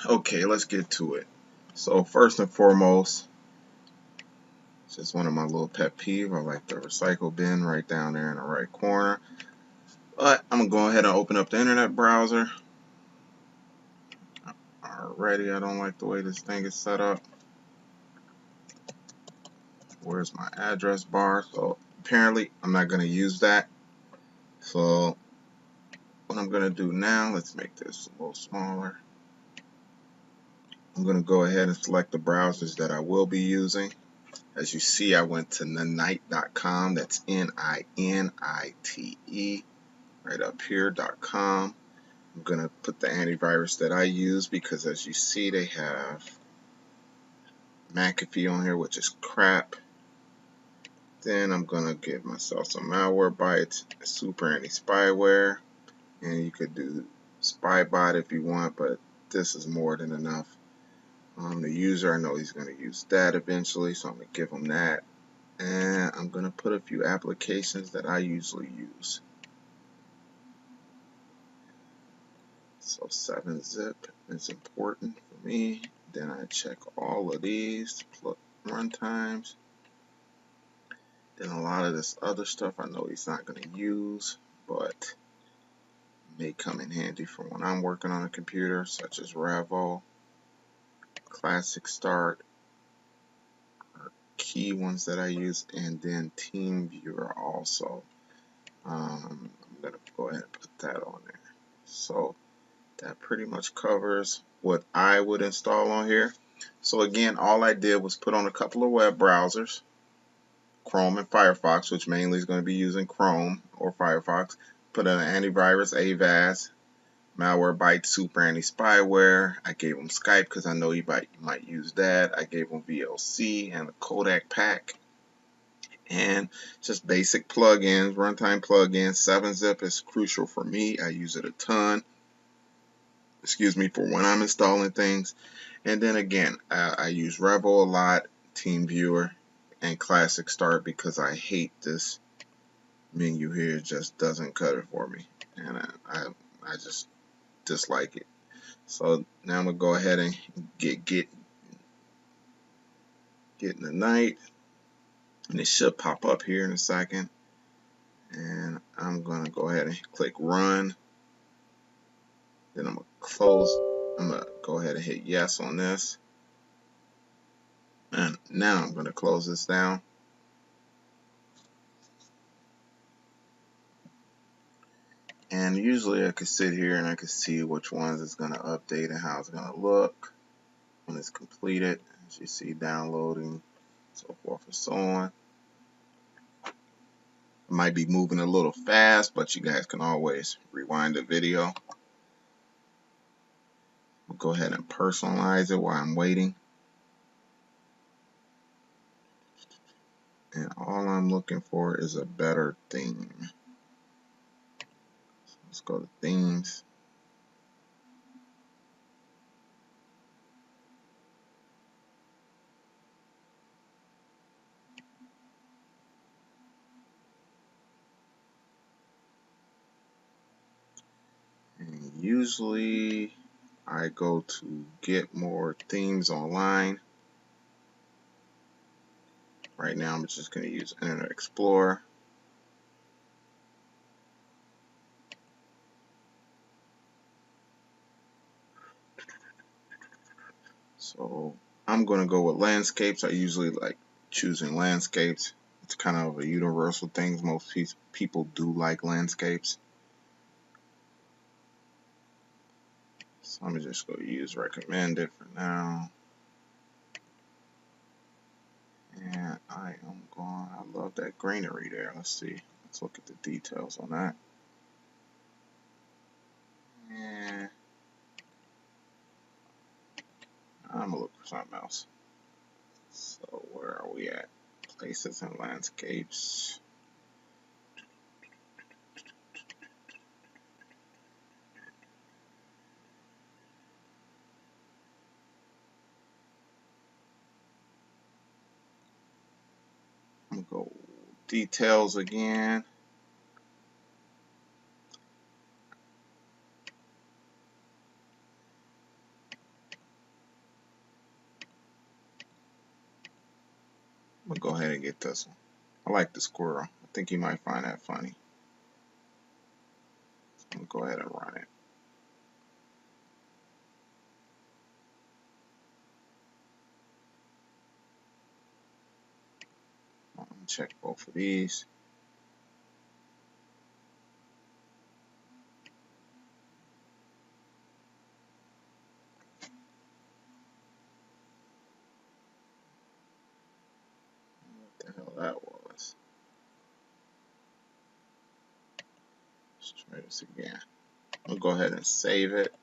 Okay, let's get to it. So first and foremost, it's just one of my little pet peeves. I like the recycle bin right down there in the right corner. But I'm gonna go ahead and open up the internet browser. Already, I don't like the way this thing is set up. Where's my address bar? So apparently I'm not gonna use that. So what I'm gonna do now, let's make this a little smaller. I'm gonna go ahead and select the browsers that I will be using. As you see, I went to ninite.com. That's Ninite, right up here.com. I'm gonna put the antivirus that I use because, as you see, they have McAfee on here, which is crap. Then I'm gonna give myself some malware bytes, super anti-spyware, and you could do spybot if you want, but this is more than enough. The user, I know he's gonna use that eventually, so I'm gonna give him that. And I'm going to put a few applications that I usually use. So 7-zip is important for me. Then I check all of these runtimes. Then a lot of this other stuff I know he's not going to use, but may come in handy for when I'm working on a computer, such as Revo, Classic Start, are key ones that I use, and then TeamViewer also. I'm going to go ahead and put that on there. So that pretty much covers what I would install on here. So again, all I did was put on a couple of web browsers, Chrome and Firefox, which mainly is going to be using Chrome or Firefox. Put in an antivirus, AVAS, Malwarebytes, super anti-spyware. I gave them Skype because I know you might use that. I gave them VLC and the Kodak pack. And just basic plugins, runtime plugins. 7-zip is crucial for me. I use it a ton. Excuse me, for when I'm installing things. And then again, I use Revo a lot, TeamViewer, and Classic Start because I hate this menu here. It just doesn't cut it for me, and I just dislike it. So now I'm gonna go ahead and get in the night, and it should pop up here in a second. And I'm gonna go ahead and click run. Then I'm gonna close. I'm gonna go ahead and hit yes on this. And now I'm gonna close this down. And usually I could sit here and I could see which ones it's going to update and how it's going to look when it's completed. As you see, downloading, so forth and so on. It might be moving a little fast, but you guys can always rewind the video. We'll go ahead and personalize it while I'm waiting. And all I'm looking for is a better theme. So let's go to themes. And usually I go to get more themes online. Right now I'm just going to use Internet Explorer. So I'm going to go with landscapes. I usually like choosing landscapes. It's kind of a universal thing. Most people do like landscapes. So I'm just going to use recommended for now. And I love that greenery there. Let's see. Let's look at the details on that. And I'm going to look for something else. So where are we at? Places and landscapes. I'm going to go details again. I'm gonna go ahead and get this one. I like the squirrel. I think you might find that funny. I'm gonna go ahead and run it. I'm gonna check both of these. What the hell that was? Let's try this again. I'm gonna go ahead and save it.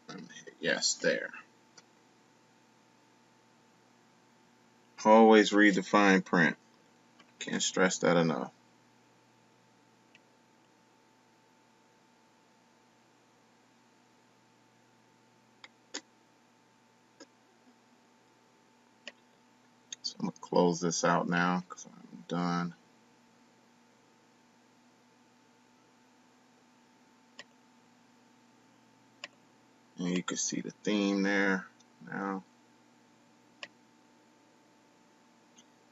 And hit yes, there. Always read the fine print. Can't stress that enough. So I'm gonna close this out now because I'm done. And you can see the theme there now.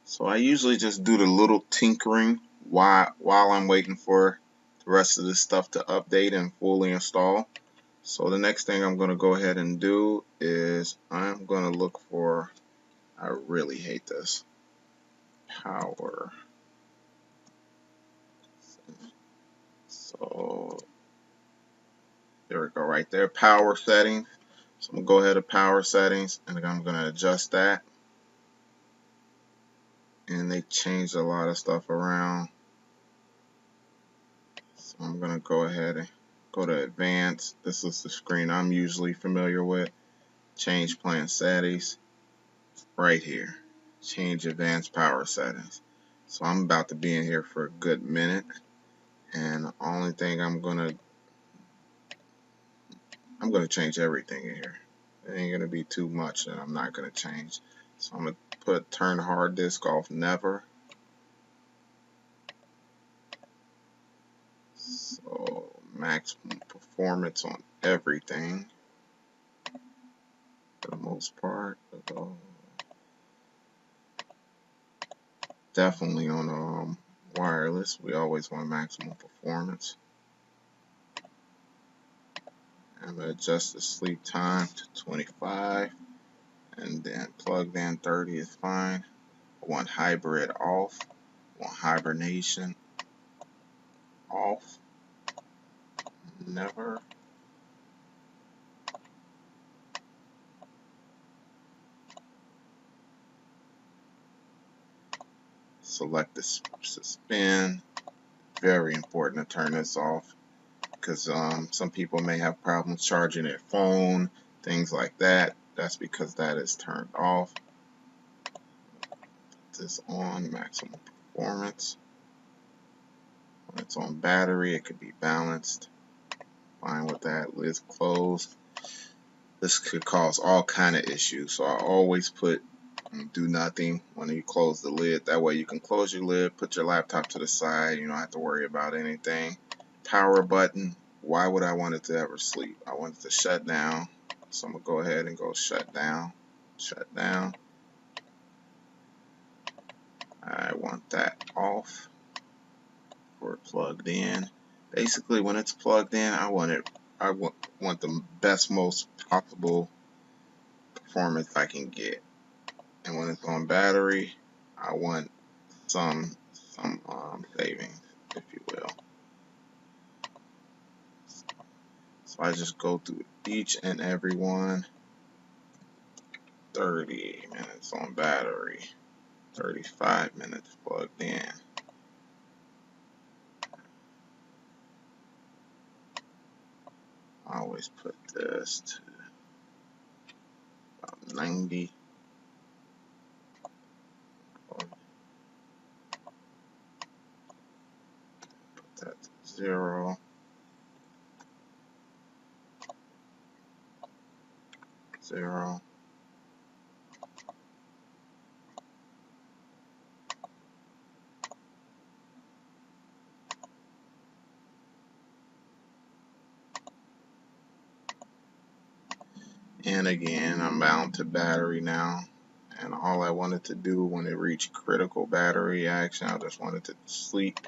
So I usually just do the little tinkering while I'm waiting for the rest of this stuff to update and fully install. So the next thing I'm going to go ahead and do is I'm going to look for, I really hate this, power. So there we go right there, power settings. So I'm going to go ahead to power settings and I'm going to adjust that. And they changed a lot of stuff around. So I'm going to go ahead and go to advanced. This is the screen I'm usually familiar with. Change plan settings right here. Change advanced power settings. So I'm about to be in here for a good minute. And the only thing I'm gonna change everything in here. It ain't gonna be too much that I'm not gonna change. So I'm gonna put turn hard disk off never. So maximum performance on everything for the most part. Definitely on wireless. We always want maximum performance. I'm gonna adjust the sleep time to 25. And then plugged in 30 is fine. I want hybrid off. I want hibernation off. Never. Select the suspend. Very important to turn this off because some people may have problems charging their phone, things like that. That's because that is turned off. Put this on maximum performance. When it's on battery, it could be balanced. Fine with that. Lid's closed. This could cause all kind of issues, so I always put do nothing when you close the lid. That way you can close your lid, put your laptop to the side, you don't have to worry about anything. Power button, why would I want it to ever sleep? I want it to shut down, so I'm going to go ahead and go shut down. Shut down. I want that off for plugged in. Basically when it's plugged in, I want the best, most possible performance I can get. And when it's on battery, I want some savings, if you will. So I just go through each and every one. 30 minutes on battery, 35 minutes plugged in. I always put this to about 90. Put that to 0. 0. And again, I'm bound to battery now. And all I wanted to do when it reached critical battery action, I just wanted to sleep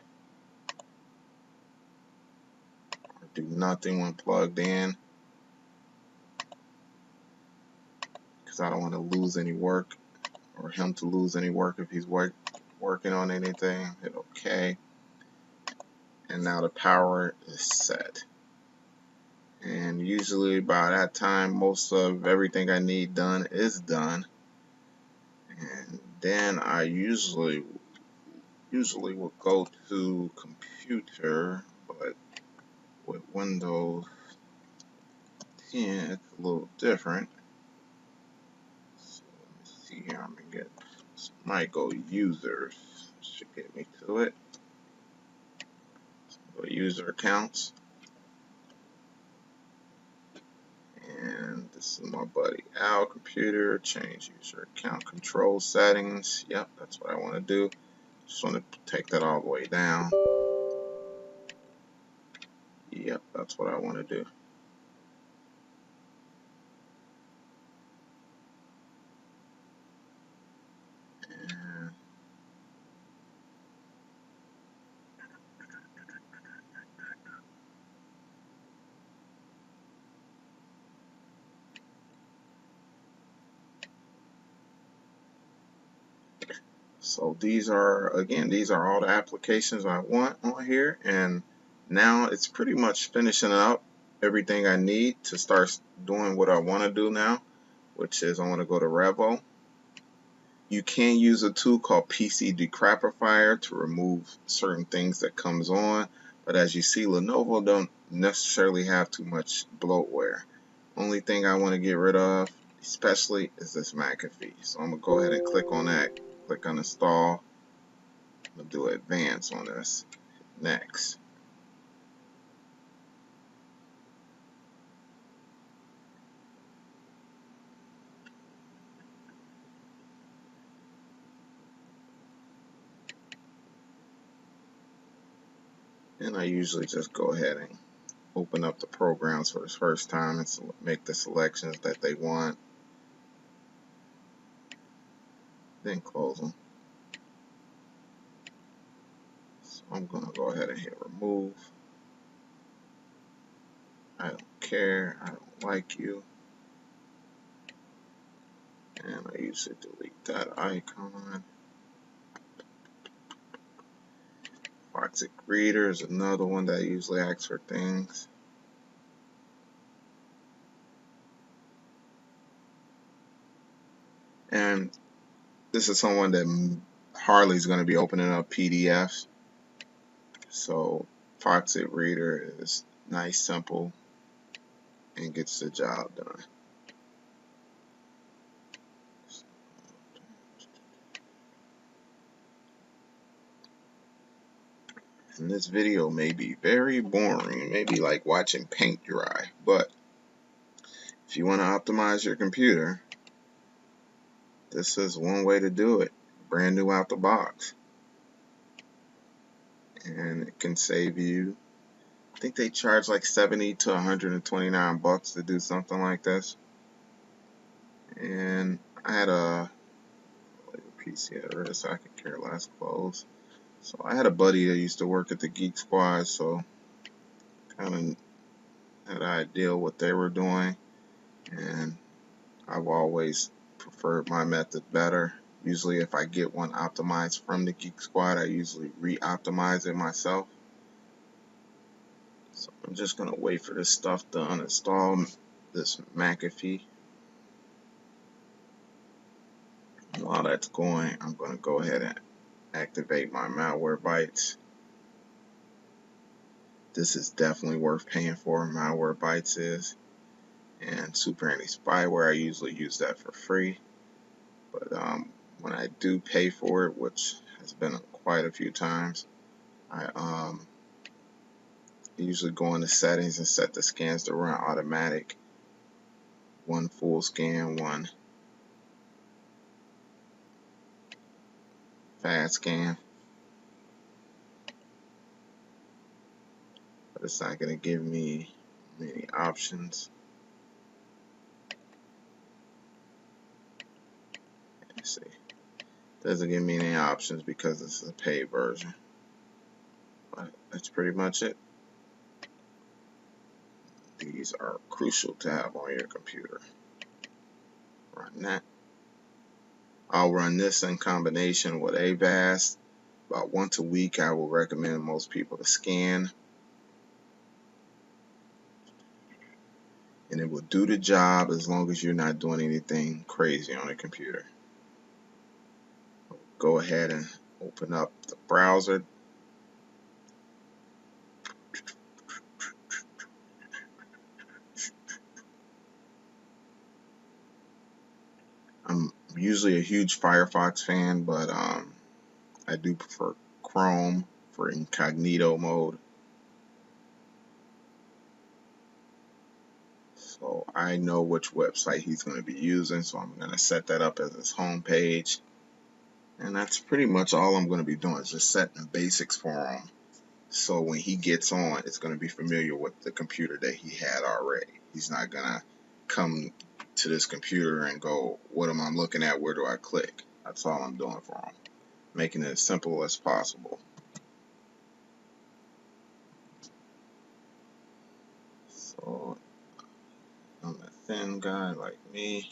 or do nothing when plugged in, because I don't want to lose any work or him to lose any work if he's working on anything. Hit OK. And now the power is set. And usually by that time, most of everything I need done is done. And then I usually will go to computer, but with Windows 10 it's a little different. So let me see here. I'm gonna get, might go users, should get me to it. So go user accounts, and this is my buddy Al. Computer, change user account control settings. Yep, that's what I want to do. Just want to take that all the way down. Yep, that's what I want to do. And so these are, again, these are all the applications I want on here, and now it's pretty much finishing up everything I need to start doing what I want to do now, which is I want to go to Revo. You can use a tool called PC Decrappifier to remove certain things that comes on, but as you see, Lenovo don't necessarily have too much bloatware. Only thing I want to get rid of, especially, is this McAfee. So I'm going to go ahead and click on that, click on install. I'm going to do advance on this. Next. And I usually just go ahead and open up the programs for the first time and make the selections that they want, then close them. So I'm going to go ahead and hit remove. I don't care, I don't like you. And I usually delete that icon. Toxic Reader is another one that usually asks for things. And this is someone that hardly is going to be opening up PDFs. So Toxic Reader is nice, simple, and gets the job done. And this video may be very boring. It may be like watching paint dry, but if you want to optimize your computer, this is one way to do it. Brand new out the box. And it can save you, I think they charge like 70 to 129 bucks to do something like this. And I had a PC at risk, I could care less, close. So I had a buddy that used to work at the Geek Squad, so kind of had an idea what they were doing, and I've always preferred my method better. Usually if I get one optimized from the Geek Squad, I usually re-optimize it myself. So I'm just going to wait for this stuff to uninstall this McAfee. And while that's going, I'm going to go ahead and activate my Malwarebytes. This is definitely worth paying for, Malwarebytes is. And Super Anti-Spyware, I usually use that for free. But when I do pay for it, which has been quite a few times, I usually go into settings and set the scans to run automatic. One full scan, one fast scan. But it's not going to give me many options. Doesn't give me any options because this is a paid version. But that's pretty much it. These are crucial to have on your computer. Run that. I'll run this in combination with Avast. About once a week, I will recommend most people to scan. And it will do the job as long as you're not doing anything crazy on the computer. Go ahead and open up the browser. I'm usually a huge Firefox fan, but I do prefer Chrome for incognito mode. So I know which website he's going to be using, so I'm going to set that up as his home page. And that's pretty much all I'm going to be doing, is just setting the basics for him. So when he gets on, it's going to be familiar with the computer that he had already. He's not going to come to this computer and go, what am I looking at? Where do I click? That's all I'm doing for him, making it as simple as possible. So I'm a thin guy like me.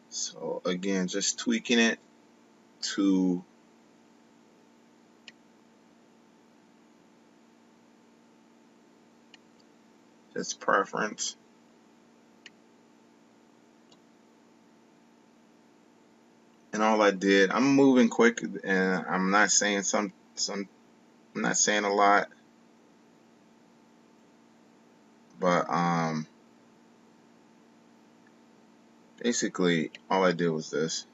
So again, just tweaking it to his preference. And all I did, I'm moving quick, and I'm not saying I'm not saying a lot, but basically all I did was this.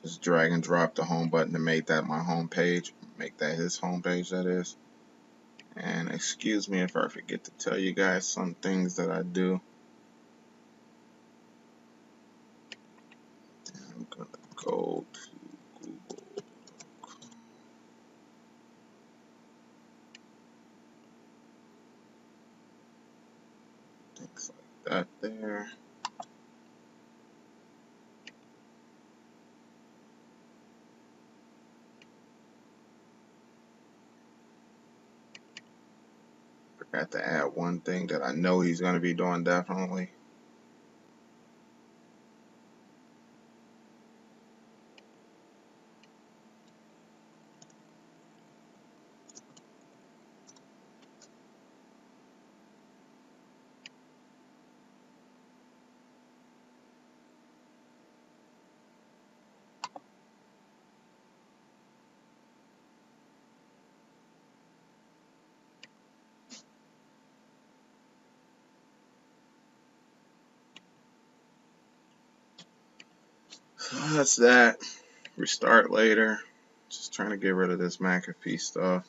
Just drag and drop the home button to make that my home page, make that his home page, that is. And excuse me if I forget to tell you guys some things that I do. I'm gonna go to Google, things like that there. Forgot to add one thing that I know he's gonna be doing definitely. So that's that. Restart later. Just trying to get rid of this McAfee stuff.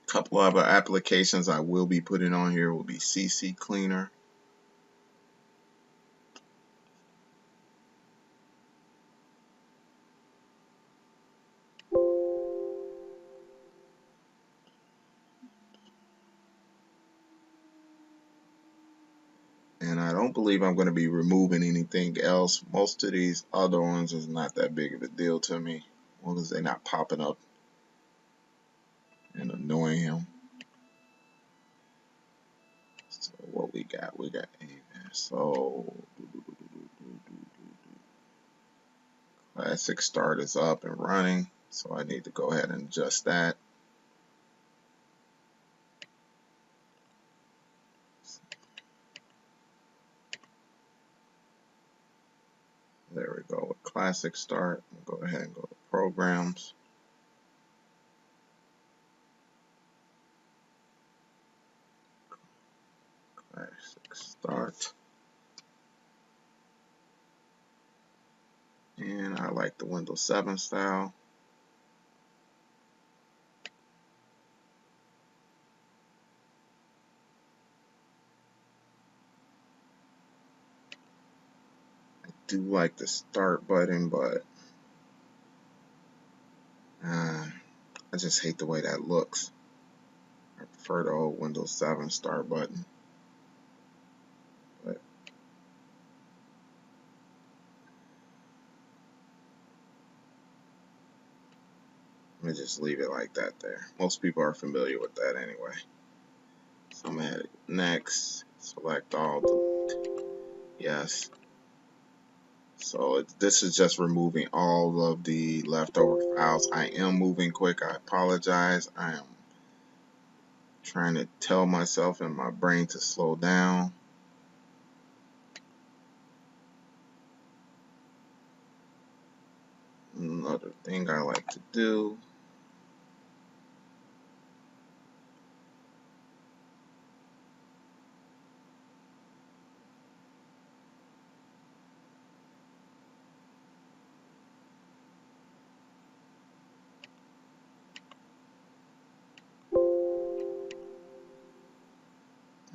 A couple other applications I will be putting on here will be CC Cleaner. And I don't believe I'm going to be removing anything else. Most of these other ones is not that big of a deal to me, as long as they're not popping up and annoying him. So what we got? We got Avast. So Classic Start is up and running. So I need to go ahead and adjust that. There we go with Classic Start. We'll go ahead and go to Programs. Classic Start. And I like the Windows 7 style. I do like the start button, but I just hate the way that looks. I prefer the old Windows 7 start button. But let me just leave it like that there. Most people are familiar with that anyway. So I'm going to hit next, select all, delete. Yes. So this is just removing all of the leftover files. I am moving quick. I apologize. I am trying to tell myself and my brain to slow down. Another thing I like to do,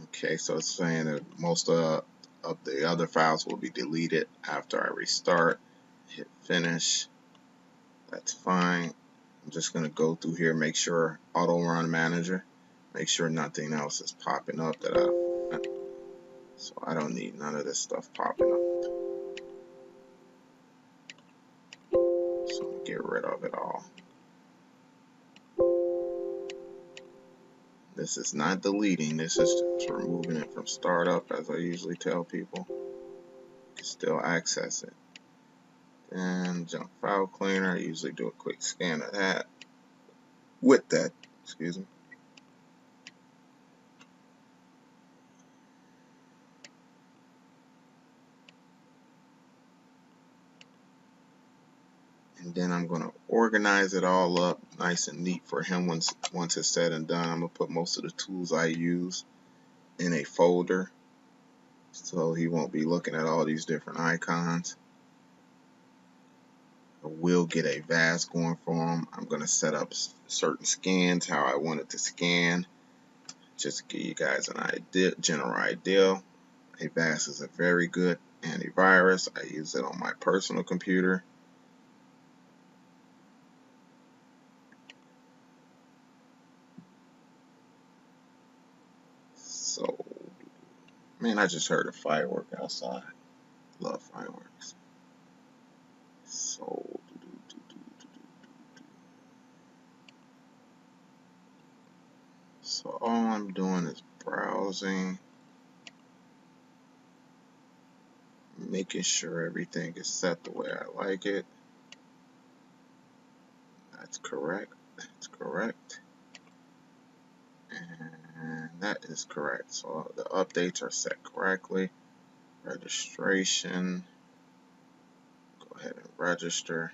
okay, so it's saying that most of the other files will be deleted after I restart. Hit finish. That's fine. I'm just going to go through here, make sure auto run manager, make sure nothing else is popping up that so I don't need none of this stuff popping up. So I'm going to get rid of it all. This is not deleting, this is just removing it from startup, as I usually tell people. You can still access it. Then junk file cleaner, I usually do a quick scan of that. With that, excuse me. And then I'm going to organize it all up nice and neat for him once it's said and done. I'm going to put most of the tools I use in a folder so he won't be looking at all these different icons. I will get a VAS going for him. I'm going to set up certain scans how I want it to scan, just to give you guys an idea, general idea. A VAS is a very good antivirus. I use it on my personal computer. So, man, I just heard a firework outside. Love fireworks. So, all I'm doing is browsing, making sure everything is set the way I like it. That's correct. That's correct. And that is correct. So the updates are set correctly. Registration. Go ahead and register.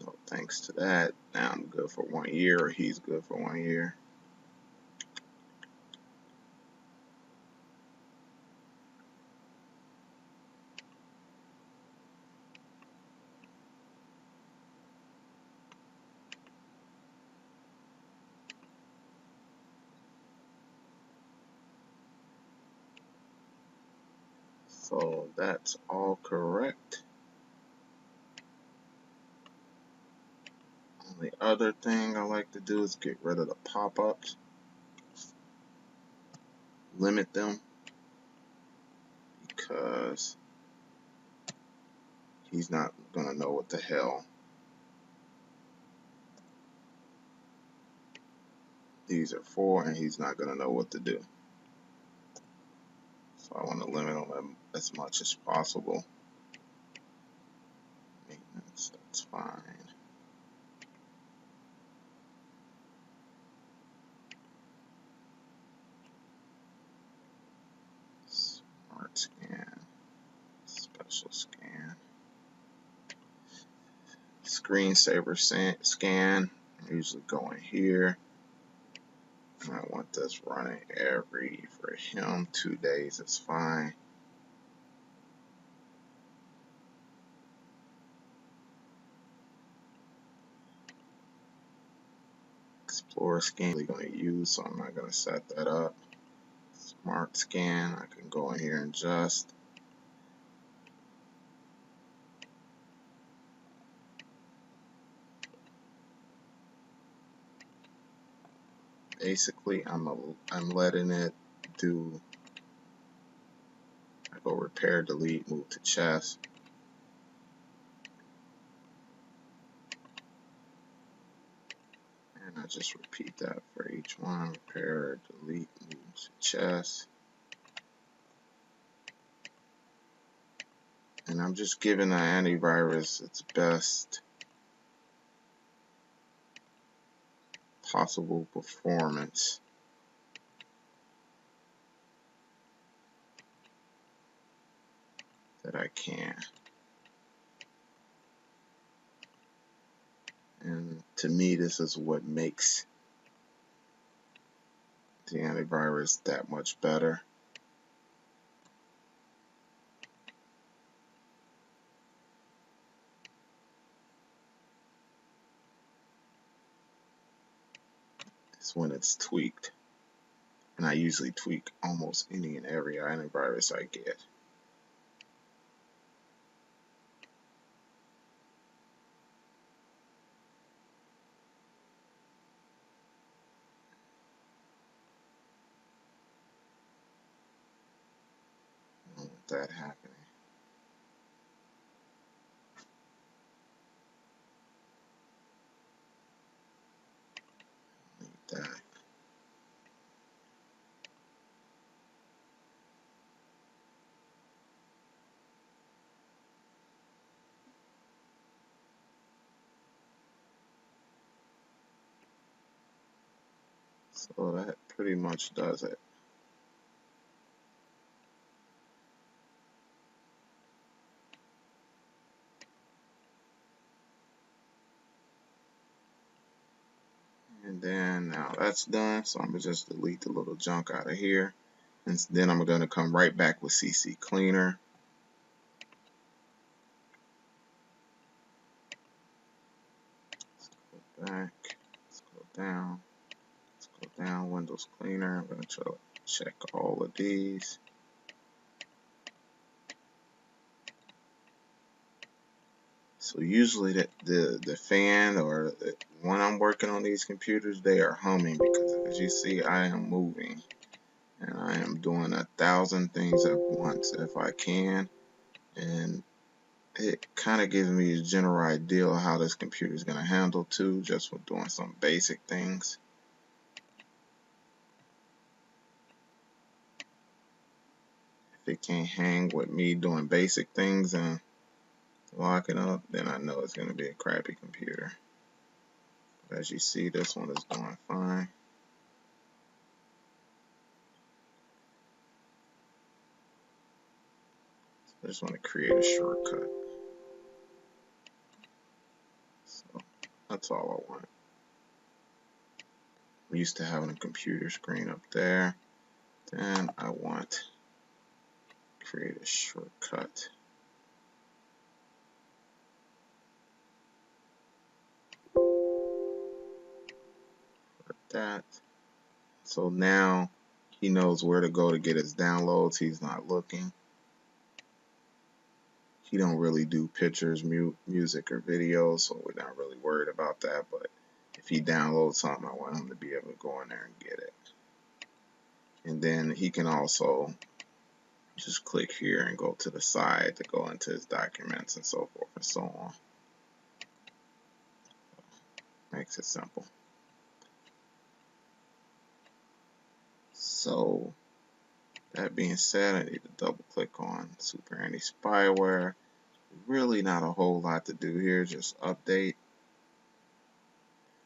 So thanks to that, now I'm good for 1 year, or he's good for 1 year. So that's all correct. The other thing I like to do is get rid of the pop-ups, limit them, because he's not gonna know what the hell these are for, and he's not gonna know what to do. So I want to limit them as much as possible. Maintenance, that's fine. Smart scan, special scan. Let's screensaver scan. I usually go in here. I want this running for him 2 days is fine. Explorer scan I'm going to use, so I'm not going to set that up. Smart scan, I can go in here and adjust. Basically, I'm letting it do. I go repair, delete, move to chest. And I just repeat that for each one. Repair, delete, move to chest. And I'm just giving the antivirus its best possible performance that I can. And to me, this is what makes the antivirus that much better. It's when it's tweaked. And I usually tweak almost any and every antivirus I get. I don't want that happening. Need that. So that pretty much does it. And then now that's done, so I'm gonna just delete the little junk out of here. And then I'm gonna come right back with CC Cleaner. Let's go back, let's go down, Windows Cleaner. I'm gonna check all of these. So usually the fan or when I'm working on these computers, they are humming because as you see, I am moving and I am doing 1,000 things at once if I can, and it kind of gives me a general idea of how this computer is going to handle too, just with doing some basic things. If it can't hang with me doing basic things and locking up, then I know it's going to be a crappy computer. But as you see, this one is doing fine. I just want to create a shortcut. So that's all I want. I'm used to having a computer screen up there. Then I want to create a shortcut. For that. So now he knows where to go to get his downloads. He's not looking. He don't really do pictures, music, or videos, so we're not really worried about that. But if he downloads something, I want him to be able to go in there and get it. And then he can also just click here and go to the side to go into his documents and so forth and so on. Makes it simple. So that being said, I need to double click on Super Anti-Spyware. Really not a whole lot to do here, just update.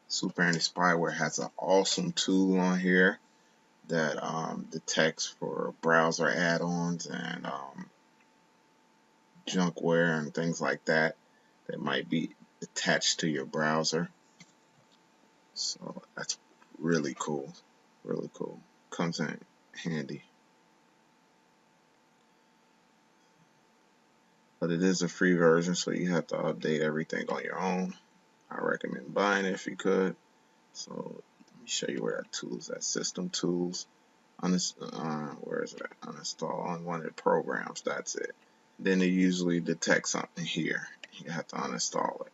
Super Anti-Spyware has an awesome tool on here that detects for browser add-ons and junkware and things like that that might be attached to your browser. So that's really cool. Really cool. Comes in handy. But it is a free version, so you have to update everything on your own. I recommend buying it if you could. So let me show you where that tools, that system tools. Where is it at? Uninstall on one of the programs. That's it. Then it usually detects something here. You have to uninstall it.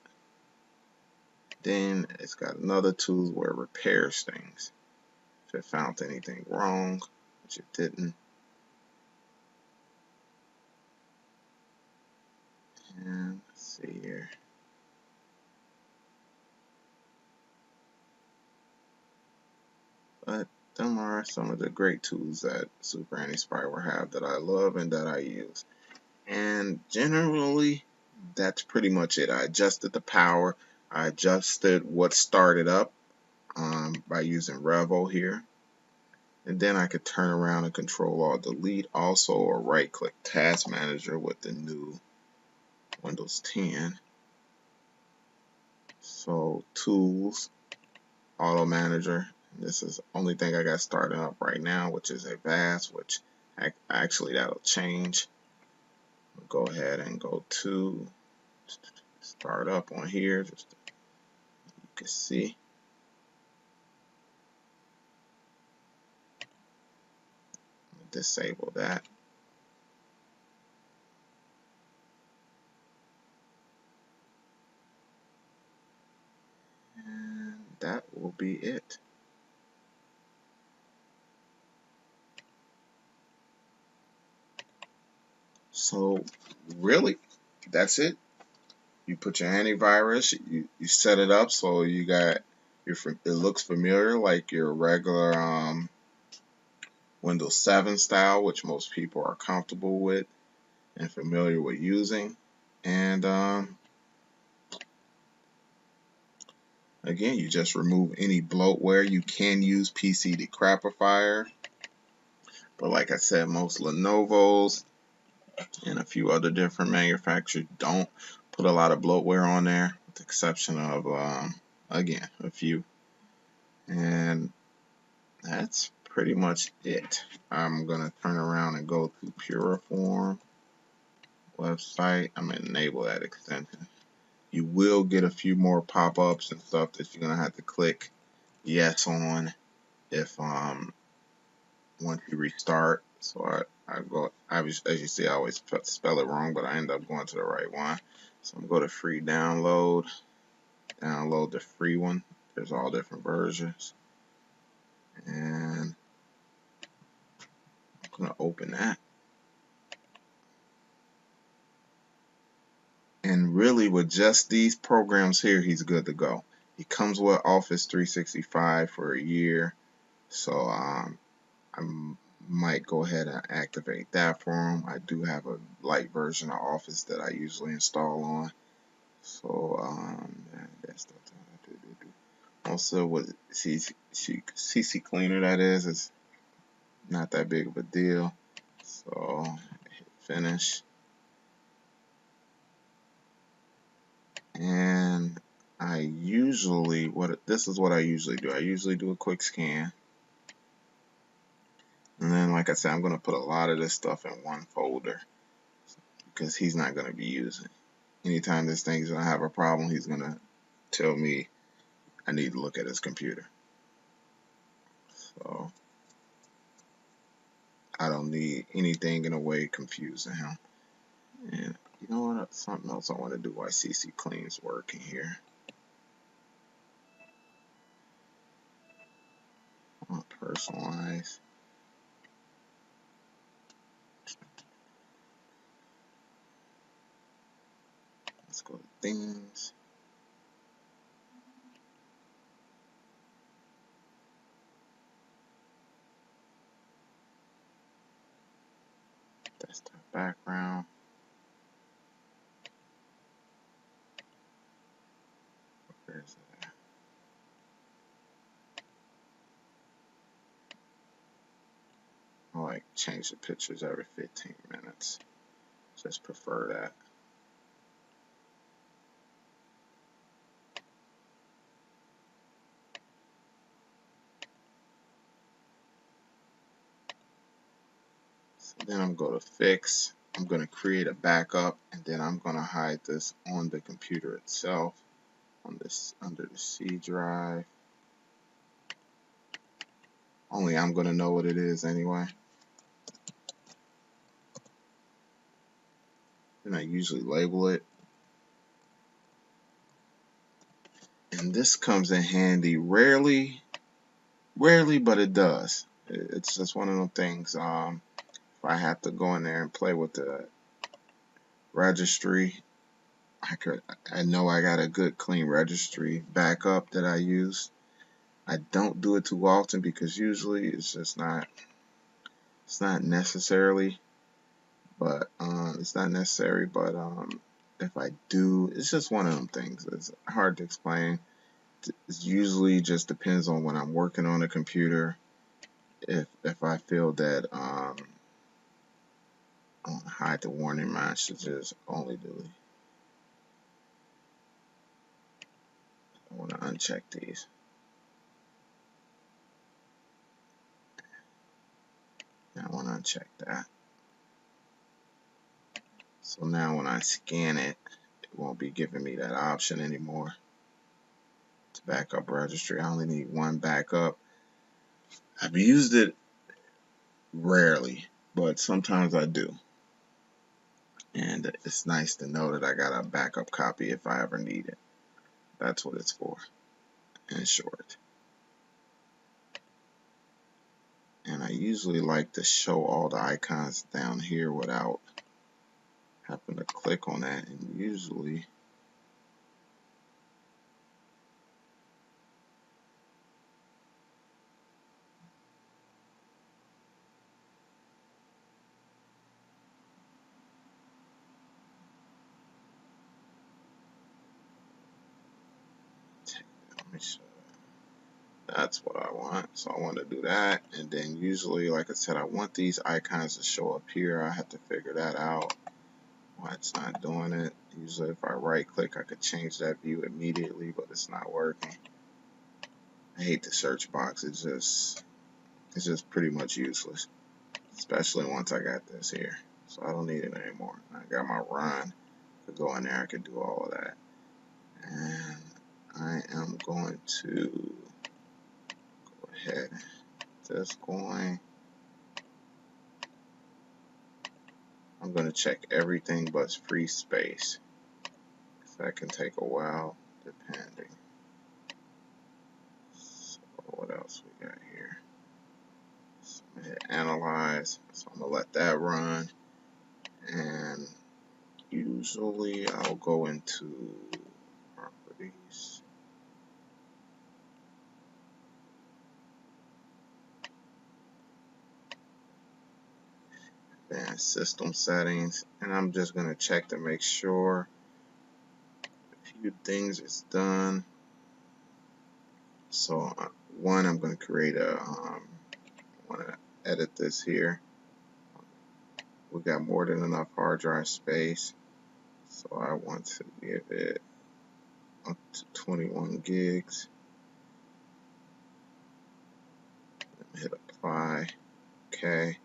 Then it's got another tool where it repairs things. If it found anything wrong, which it didn't. And let's see here. But them are some of the great tools that Super Anti-Spyware have that I love and that I use. And generally, that's pretty much it. I adjusted the power. I adjusted what started up by using Revo here. And then I could turn around and control alt delete also, or right click task manager with the new Windows 10. So tools, auto manager. This is the only thing I got started up right now, which is Avast, which actually that'll change. Go ahead and go to start up on here, just so you can see. Disable that. And that will be it. So really, that's it. You put your antivirus, you set it up so you got it looks familiar like your regular Windows 7 style, which most people are comfortable with and familiar with using. And again, you just remove any bloatware. You can use PC decrappifier, but like I said, most Lenovo's and a few other different manufacturers don't put a lot of bloatware on there, with the exception of again, a few. And that's pretty much it. I'm gonna turn around and go to Puriform website. I'm gonna enable that extension. You will get a few more pop-ups and stuff that you're gonna have to click yes on if once you restart. So as you see, I always spell it wrong, but I end up going to the right one. So I'm going to go to free download the free one. There's all different versions, and I'm going to open that. And really, with just these programs here, he's good to go. He comes with Office 365 for a year, so I might go ahead and activate that for him. I do have a light version of Office that I usually install on. So that's the also with CC Cleaner, that is, it's not that big of a deal. So hit finish, and this is what I usually do. I usually do a quick scan, and then like I said, I'm going to put a lot of this stuff in one folder because he's not going to be using it. Anytime this thing's going to have a problem, he's going to tell me I need to look at his computer. So I don't need anything in a way confusing him. And you know what? Something else I want to do while CC Clean's working here. I want to personalize. Let's go to themes. Desktop background. Where's it at? I like change the pictures every 15 minutes. Just prefer that. So then I'm going to fix. I'm going to create a backup, and then I'm going to hide this on the computer itself, on this under the C drive. Only I'm going to know what it is anyway. And I usually label it. And this comes in handy rarely, but it does. It's just one of those things. If I have to go in there and play with the registry, I know I got a good clean registry backup that I use. I don't do it too often because usually it's just not necessarily, but it's not necessary. But if I do, it's just one of them things. It's hard to explain. It usually just depends on when I'm working on a computer. If I feel that hide the warning, mine should just only do. I want to uncheck these. Now I want to uncheck that. So now when I scan it, it won't be giving me that option anymore. To backup registry, I only need one backup. I've used it rarely, but sometimes I do. And it's nice to know that I got a backup copy if I ever need it. That's what it's for, in short. And I usually like to show all the icons down here without having to click on that. And usually let me show. That's what I want. So I want to do that. And then usually, like I said, I want these icons to show up here. I have to figure that out. Why it's not doing it. Usually if I right click, I could change that view immediately, but it's not working. I hate the search box. It's just pretty much useless, especially once I got this here. So I don't need it anymore. I got my run to go in there. I can do all of that. And I am going to go ahead. Just going. I'm going to check everything but free space. That can take a while, depending. So what else we got here? So I'm going to hit analyze. So I'm going to let that run. And usually I'll go into properties. Then system settings. And I'm just going to check to make sure a few things is done. So one, I'm going to create a, I want to edit this here. We got more than enough hard drive space. So I want to give it up to 21 gigs. Hit apply. Okay.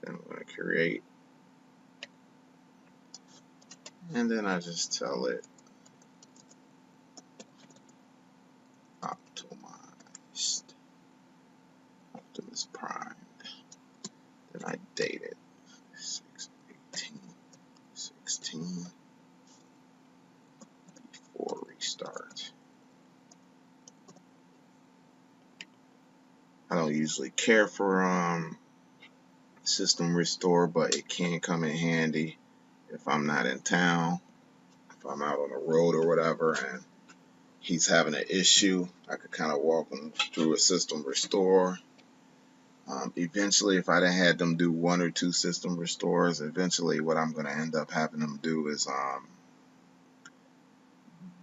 Then I'm going to create. And then I just tell it optimized. Optimus Prime. Then I date it. 6/18/16 before restart. I don't usually care for system restore, but it can come in handy if I'm not in town, if I'm out on the road or whatever, and he's having an issue. I could kind of walk him through a system restore. Eventually, if I had them do one or two system restores, eventually what I'm going to end up having them do is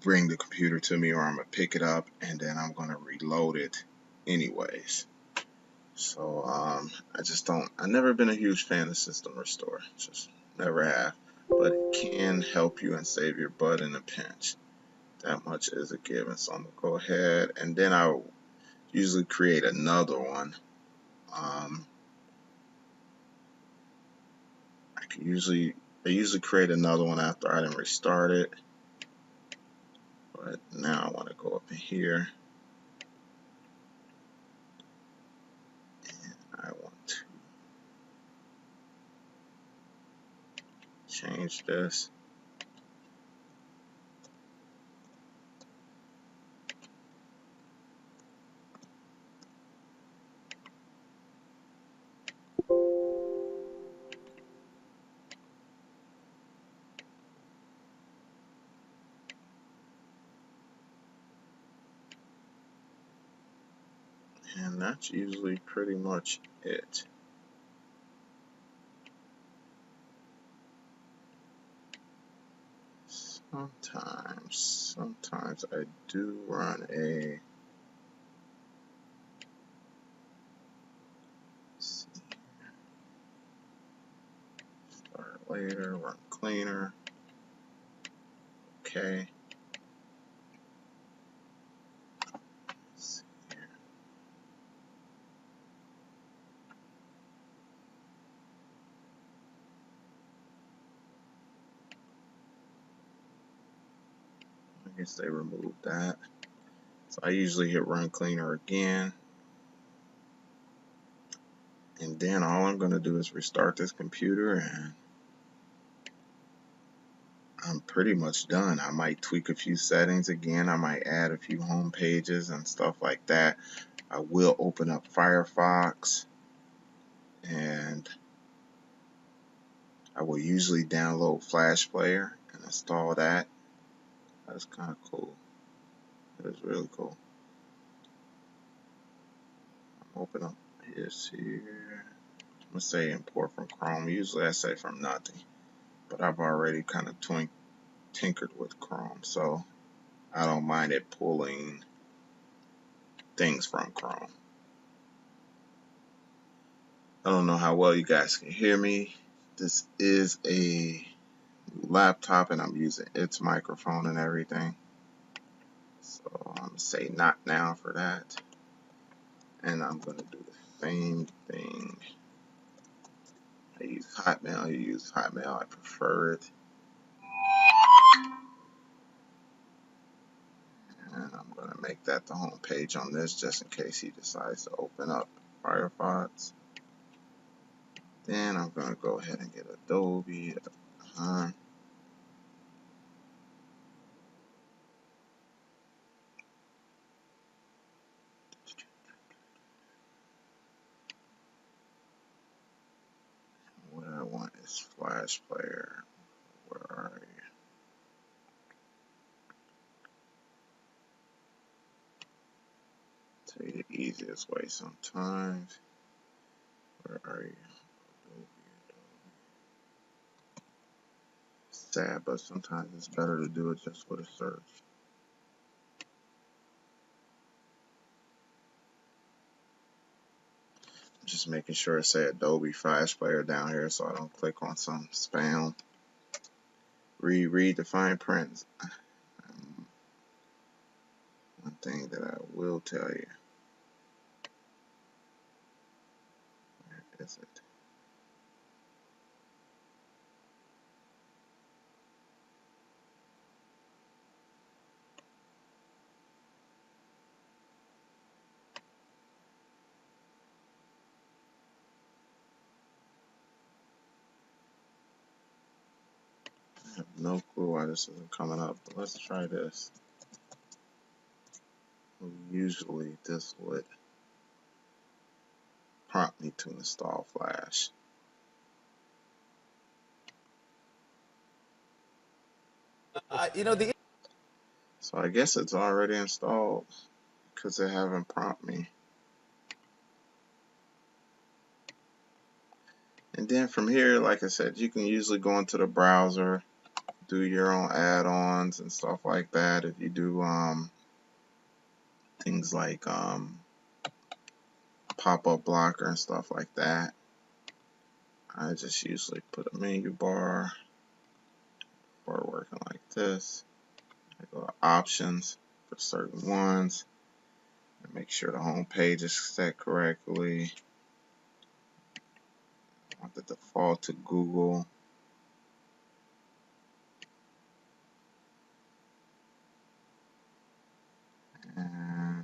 bring the computer to me, or I'm going to pick it up and then I'm going to reload it anyways. So I've never been a huge fan of system restore. Just never have. But it can help you and save your butt in a pinch. That much is a given. So I'm going to go ahead and then I'll usually create another one. I usually create another one after I didn't restart it. But now I want to go up in here. And I want to change this. And that's usually pretty much it. Sometimes I do run a start later, run cleaner. Okay. Let's see here. I guess they removed that. So I usually hit run cleaner again. And then all I'm going to do is restart this computer and I'm pretty much done. I might tweak a few settings again. I might add a few home pages and stuff like that. I will open up Firefox and I will usually download Flash Player and install that. That's kind of cool. That is really cool. I'm open up this here. I'm going to say import from Chrome. Usually I say from nothing. But I've already kind of tinkered with Chrome. So I don't mind it pulling things from Chrome. I don't know how well you guys can hear me. This is a laptop and I'm using its microphone and everything. So I'm going to say not now for that. And I'm going to do the same thing. I use Hotmail. You use Hotmail. I prefer it. And I'm going to make that the home page on this just in case he decides to open up Firefox. Then I'm going to go ahead and get Adobe. What I want is Flash Player. Where are you? Tell you the easiest way sometimes. Where are you? Adobe. Sad, but sometimes it's better to do it just with a search. Just making sure it say Adobe Flash Player down here so I don't click on some spam. Read the fine print. One thing that I will tell you. Where is it? I have no clue why this isn't coming up, but let's try this. Usually this would prompt me to install Flash. So I guess it's already installed because they haven't prompted me. And then from here, like I said, you can usually go into the browser, do your own add-ons and stuff like that. If you do things like pop-up blocker and stuff like that. I just usually put a menu bar for working like this. I go to options for certain ones and make sure the home page is set correctly. I want the default to Google. And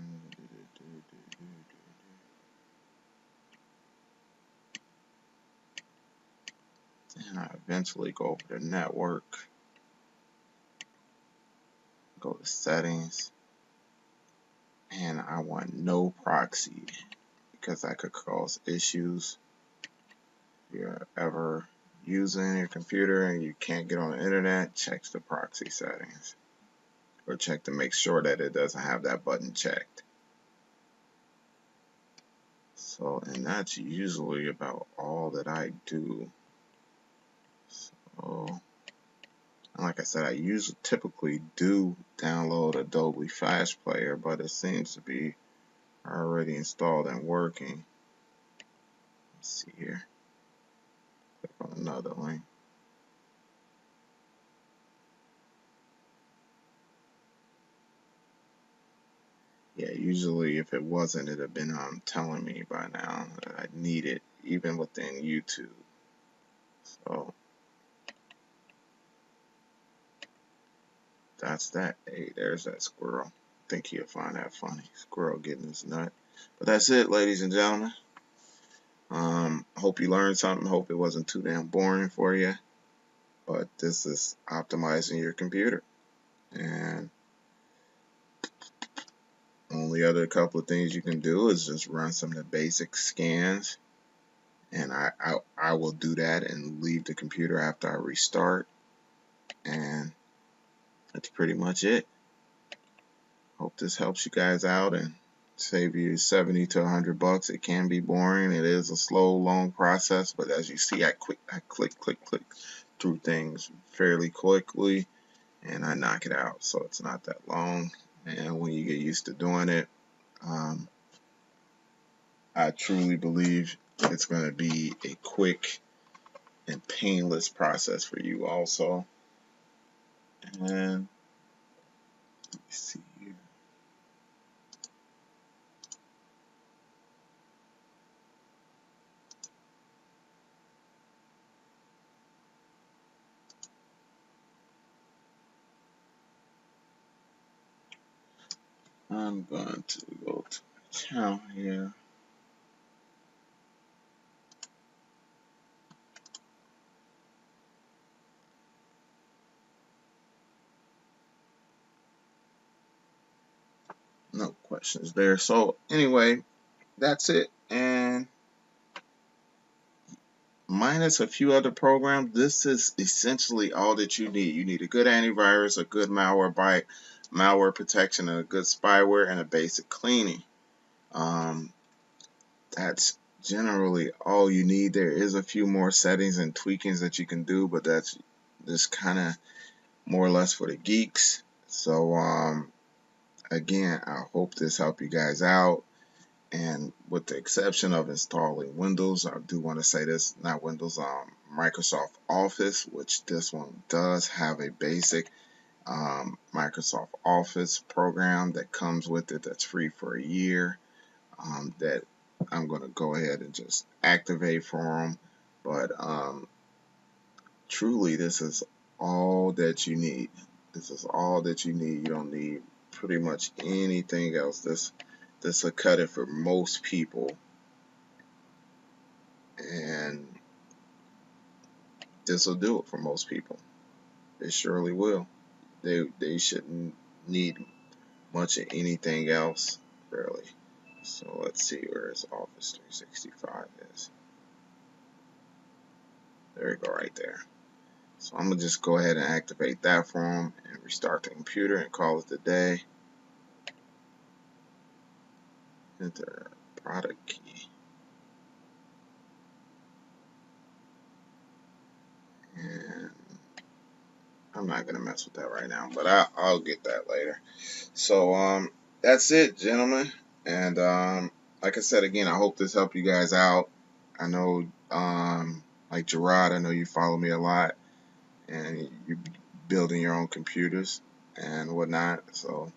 then I eventually go over to network, go to settings, and I want no proxy because that could cause issues. If you're ever using your computer and you can't get on the internet, check the proxy settings, or check to make sure that it doesn't have that button checked. So, and that's usually about all that I do. So, like I said, I typically do download Adobe Flash Player, but it seems to be already installed and working. Let's see here. Click on another link. Yeah, usually if it wasn't, it'd have been telling me by now that I need it, even within YouTube. So that's that. Hey, there's that squirrel. I think he'll find that funny. Squirrel getting his nut. But that's it, ladies and gentlemen. Hope you learned something. Hope it wasn't too damn boring for you. But this is optimizing your computer. And only other couple of things you can do is just run some of the basic scans. And I will do that and leave the computer after I restart. And that's pretty much it. Hope this helps you guys out and save you 70 to 100 bucks. It can be boring. It is a slow, long process, but as you see, I click through things fairly quickly, and I knock it out. So it's not that long. And when you get used to doing it, I truly believe it's going to be a quick and painless process for you also. And let me see here. I'm going to go to my account here. No questions there. So anyway, that's it. And minus a few other programs, this is essentially all that you need. You need a good antivirus, a good malware protection, and a good spyware, and a basic cleaning. That's generally all you need. There is a few more settings and tweakings that you can do, but that's just kind of more or less for the geeks. So again, I hope this helped you guys out. And with the exception of installing Windows, I do want to say this, not Windows, Microsoft Office, which this one does have a basic Microsoft Office program that comes with it that's free for a year, that I'm going to go ahead and just activate for them. But truly, this is all that you need. This is all that you need. You don't need pretty much anything else. This will cut it for most people, and this will do it for most people. It surely will. They shouldn't need much of anything else, really. So let's see where his Office 365 is. There we go, right there. So I'm gonna just go ahead and activate that for him and restart the computer and call it a day. Enter product key. And I'm not gonna mess with that right now, but I'll get that later. So that's it, gentlemen. And like I said again, I hope this helped you guys out. I know like Gerard, I know you follow me a lot, and you're building your own computers and whatnot. So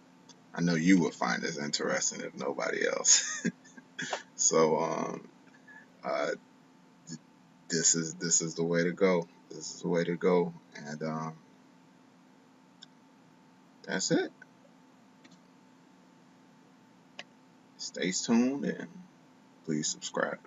I know you would find this interesting if nobody else. So uh, this is the way to go. This is the way to go, and that's it. stay tuned and please subscribe.